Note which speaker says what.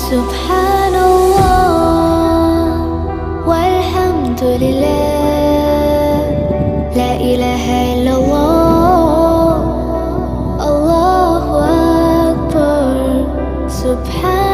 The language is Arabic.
Speaker 1: سبحان الله والحمد لله، لا إله إلا الله، الله أكبر. سبحان